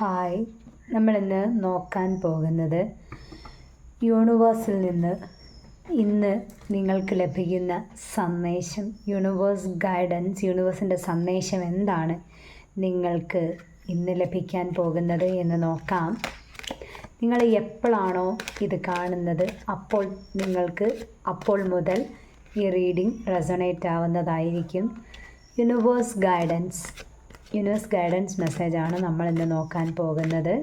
Hi, നമ്മളിന്ന് നോക്കാൻ പോകുന്നത് യൂണിവേഴ്സിൽ നിന്ന് ഇന്ന് നിങ്ങൾക്ക് ലഭിക്കുന്ന സന്ദേശം, യൂണിവേഴ്സ് ഗൈഡൻസ്, യൂണിവേഴ്സിൻ്റെ സന്ദേശം എന്താണ് നിങ്ങൾക്ക് ഇന്ന് ലഭിക്കാൻ പോകുന്നത് എന്ന് നോക്കാം. നിങ്ങൾ എപ്പോഴാണോ ഇത് കാണുന്നത് അപ്പോൾ മുതൽ ഈ റീഡിംഗ് റെസൊണേറ്റ് ആവുന്നതായിരിക്കും. യൂണിവേഴ്സ് ഗൈഡൻസ് മെസ്സേജാണ് നമ്മൾ ഇന്ന് നോക്കാൻ പോകുന്നത്.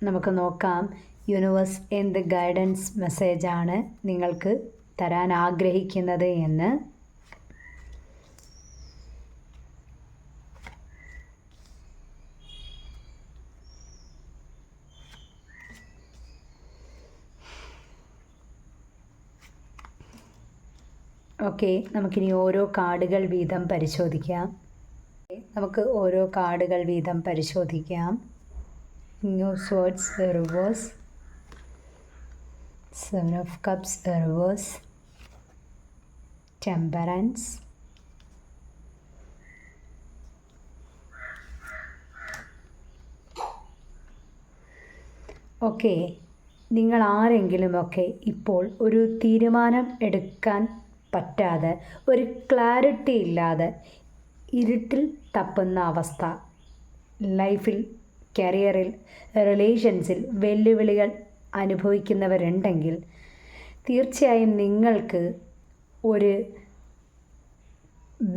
നമുക്ക് നോക്കാം യൂണിവേഴ്സ് എന്ത് ഗൈഡൻസ് മെസ്സേജാണ് നിങ്ങൾക്ക് തരാൻ ആഗ്രഹിക്കുന്നത് എന്ന്. ഓക്കെ, നമുക്കിനി ഓരോ കാർഡുകൾ വീതം പരിശോധിക്കാം. King of Swords reverse, Seven of Cups reverse, Temperance, okay, നിങ്ങൾ ആരെങ്കിലുമൊക്കെ ഇപ്പോൾ ഒരു തീരുമാനം എടുക്കാൻ പറ്റാതെ, ഒരു ക്ലാരിറ്റി ഇല്ലാതെ ഇരുട്ടിൽ തപ്പുന്ന അവസ്ഥ, ലൈഫിൽ, കരിയറിൽ, റിലേഷൻസിൽ വെല്ലുവിളികൾ അനുഭവിക്കുന്നവരുണ്ടെങ്കിൽ തീർച്ചയായും നിങ്ങൾക്ക് ഒരു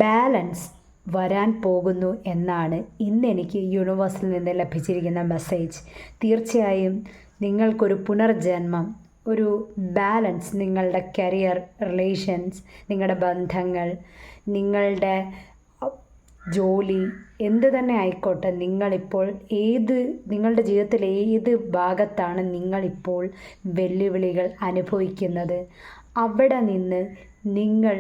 ബാലൻസ് വരാൻ പോകുന്നു എന്നാണ് ഇന്നെനിക്ക് യൂണിവേഴ്സിൽ നിന്ന് ലഭിച്ചിരിക്കുന്ന മെസ്സേജ്. തീർച്ചയായും നിങ്ങൾക്കൊരു പുനർജന്മം, ഒരു ബാലൻസ്, നിങ്ങളുടെ കരിയർ, റിലേഷൻസ്, നിങ്ങളുടെ ബന്ധങ്ങൾ, നിങ്ങളുടെ ജോലി, എന്ത് തന്നെ ആയിക്കോട്ടെ, നിങ്ങളുടെ ജീവിതത്തിൽ ഏത് ഭാഗത്താണ് നിങ്ങളിപ്പോൾ വെല്ലുവിളികൾ അനുഭവിക്കുന്നത്, അവിടെ നിന്ന് നിങ്ങൾ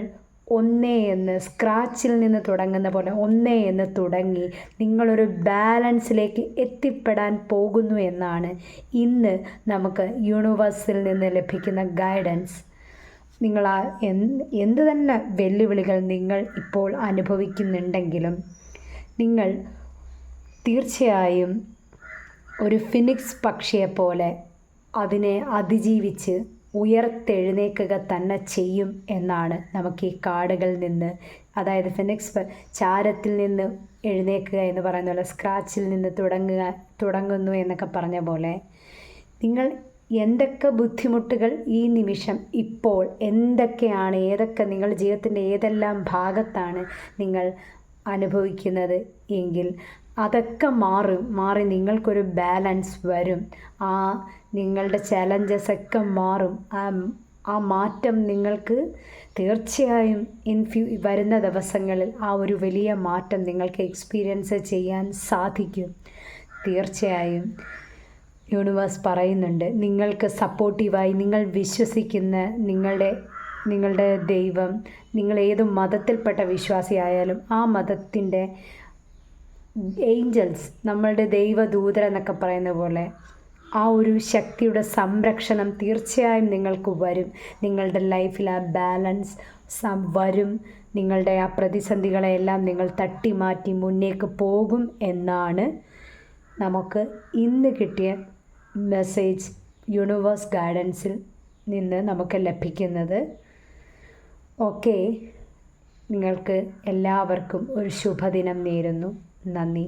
സ്ക്രാച്ചിൽ നിന്ന് തുടങ്ങുന്ന പോലെ എന്ന് തുടങ്ങി നിങ്ങളൊരു ബാലൻസിലേക്ക് എത്തിപ്പെടാൻ പോകുന്നു എന്നാണ് ഇന്ന് നമുക്ക് യൂണിവേഴ്സിൽ നിന്ന് ലഭിക്കുന്ന ഗൈഡൻസ്. നിങ്ങൾ എന്ത് തന്നെ വെല്ലുവിളികൾ നിങ്ങൾ ഇപ്പോൾ അനുഭവിക്കുന്നുണ്ടെങ്കിലും നിങ്ങൾ തീർച്ചയായും ഒരു ഫിനിക്സ് പക്ഷിയെപ്പോലെ അതിനെ അതിജീവിച്ച് ഉയർത്തെഴുന്നേൽക്കുക തന്നെ ചെയ്യും എന്നാണ് നമുക്ക് ഈ കാർഡുകളിൽ നിന്ന്, അതായത് ഫിനിക്സ് ചാരത്തിൽ നിന്ന് എഴുന്നേൽക്കുക എന്ന് പറയുന്ന പോലെ, സ്ക്രാച്ചിൽ നിന്ന് തുടങ്ങുന്നു എന്നൊക്കെ പറഞ്ഞ പോലെ, നിങ്ങൾ എന്തൊക്കെ ബുദ്ധിമുട്ടുകൾ ഈ നിമിഷം ഇപ്പോൾ എന്തൊക്കെയാണ്, നിങ്ങളുടെ ജീവിതത്തിൻ്റെ ഏതെല്ലാം ഭാഗത്താണ് നിങ്ങൾ അനുഭവിക്കുന്നത് എങ്കിൽ അതൊക്കെ മാറി നിങ്ങൾക്കൊരു ബാലൻസ് വരും. നിങ്ങളുടെ ചലഞ്ചസൊക്കെ മാറും. ആ മാറ്റം നിങ്ങൾക്ക് തീർച്ചയായും വരുന്ന ദിവസങ്ങളിൽ ആ ഒരു വലിയ മാറ്റം നിങ്ങൾക്ക് എക്സ്പീരിയൻസ് ചെയ്യാൻ സാധിക്കും. തീർച്ചയായും യൂണിവേഴ്സ് പറയുന്നുണ്ട്, നിങ്ങൾക്ക് സപ്പോർട്ടീവായി നിങ്ങൾ വിശ്വസിക്കുന്ന നിങ്ങളുടെ ദൈവം, നിങ്ങൾ ഏത് മതത്തിൽപ്പെട്ട വിശ്വാസിയായാലും ആ മതത്തിൻ്റെ ഏഞ്ചൽസ്, നമ്മളുടെ ദൈവദൂതരെന്നൊക്കെ പറയുന്ന പോലെ ആ ഒരു ശക്തിയുടെ സംരക്ഷണം തീർച്ചയായും നിങ്ങൾക്ക് വരും. നിങ്ങളുടെ ലൈഫിൽ ആ ബാലൻസ് വരും. നിങ്ങളുടെ ആ പ്രതിസന്ധികളെല്ലാം നിങ്ങൾ തട്ടി മാറ്റി മുന്നേക്ക് പോകും എന്നാണ് നമുക്ക് ഇന്ന് കിട്ടിയ മെസ്സേജ്, യൂണിവേഴ്സ് ഗൈഡൻസിൽ നിന്ന് നമുക്ക് ലഭിക്കുന്നത്. ഓക്കെ, നിങ്ങൾക്ക് എല്ലാവർക്കും ഒരു ശുഭദിനം നേരുന്നു. നന്ദി.